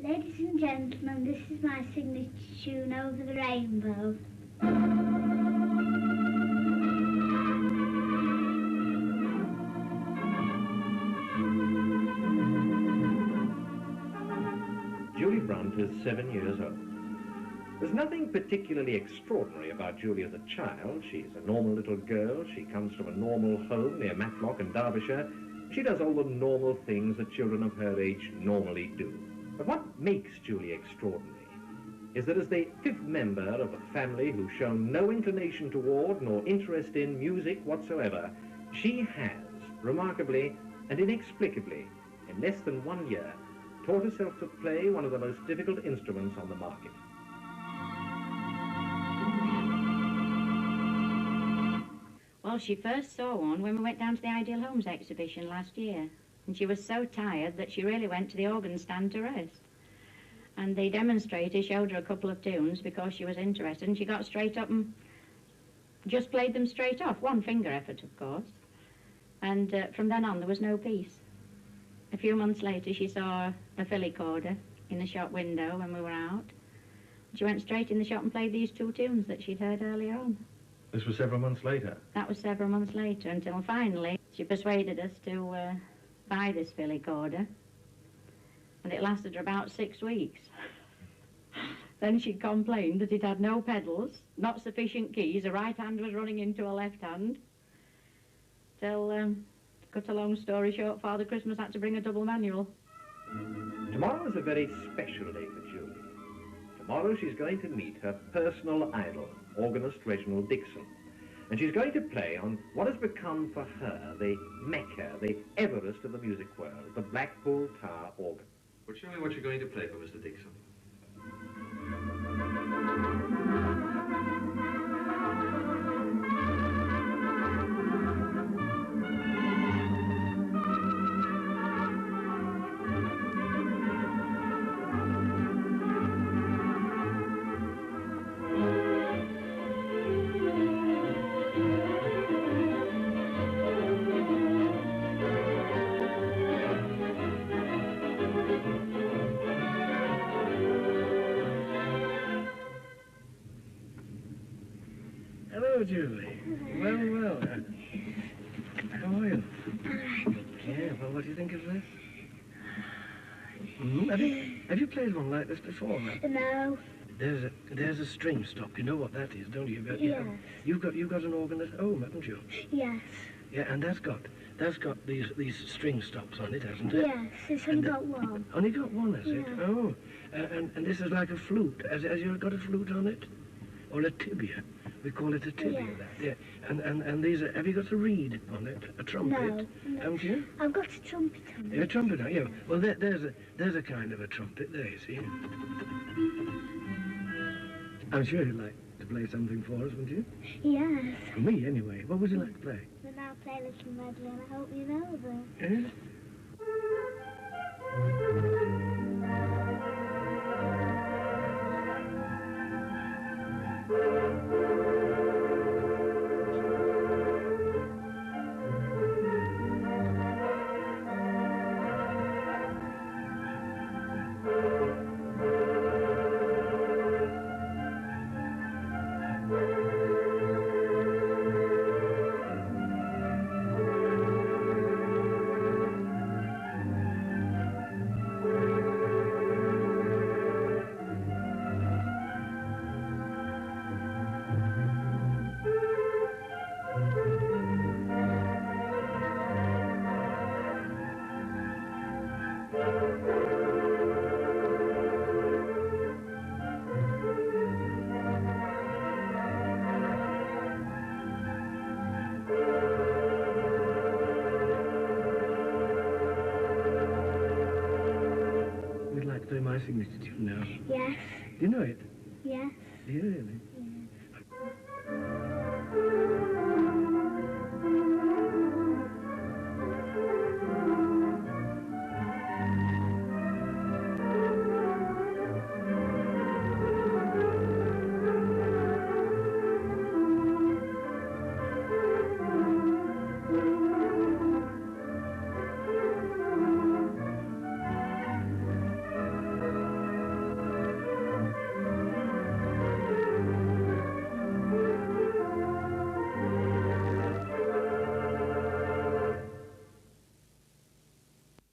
Ladies and gentlemen, this is my signature tune, Over the Rainbow. Julie Brunt is 7 years old. There's nothing particularly extraordinary about Julie as a child. She's a normal little girl. She comes from a normal home near Matlock in Derbyshire. She does all the normal things that children of her age normally do. But what makes Julie extraordinary is that as the fifth member of a family who's shown no inclination toward nor interest in music whatsoever, she has, remarkably and inexplicably, in less than 1 year, taught herself to play one of the most difficult instruments on the market. Well, she first saw one when we went down to the Ideal Homes exhibition last year. And she was so tired that she really went to the organ stand to rest. And the demonstrator showed her a couple of tunes because she was interested, and she got straight up and just played them straight off. One finger effort, of course. And from then on, there was no peace. A few months later, she saw a filicorder in the shop window when we were out. She went straight in the shop and played these two tunes that she'd heard earlier on. This was several months later? That was several months later, until finally she persuaded us to buy this filicorder. And it lasted her about 6 weeks. Then she complained that it had no pedals, not sufficient keys, a right hand was running into a left hand. Till, cut a long story short, Father Christmas had to bring a double manual. Tomorrow is a very special day for Julie. Tomorrow she's going to meet her personal idol, organist Reginald Dixon. And she's going to play on what has become for her the Mecca, the Everest of the music world, the Blackpool Tower organ. Well, show me what you're going to play for Mr. Dixon. Hello, Julie. Well. How are you? Yeah, well, what do you think of this? Have you played one like this before? No. There's a string stop. You know what that is, don't you? Yes. You've got an organ at home, haven't you? Yes. Yeah, and that's got these string stops on it, hasn't it? Yes, it's only got one. Only got one, has it? Yeah. Oh, and this is like a flute. Has you got a flute on it? Or a tibia? We call it a tibia. Yes. That. Yeah. And these are. Have you got a reed on it? A trumpet? No. Haven't you? I've got a trumpet on it. A trumpet, yeah. Well, there's a kind of a trumpet there, you see. I'm sure you'd like to play something for us, wouldn't you? Yes. For me, anyway. What would you like to play? Then I'll play a little medley, and I hope you know them. Yeah? We'd like to play my signature tune now. Yes. Do you know it? Yes. Do you really? Yes.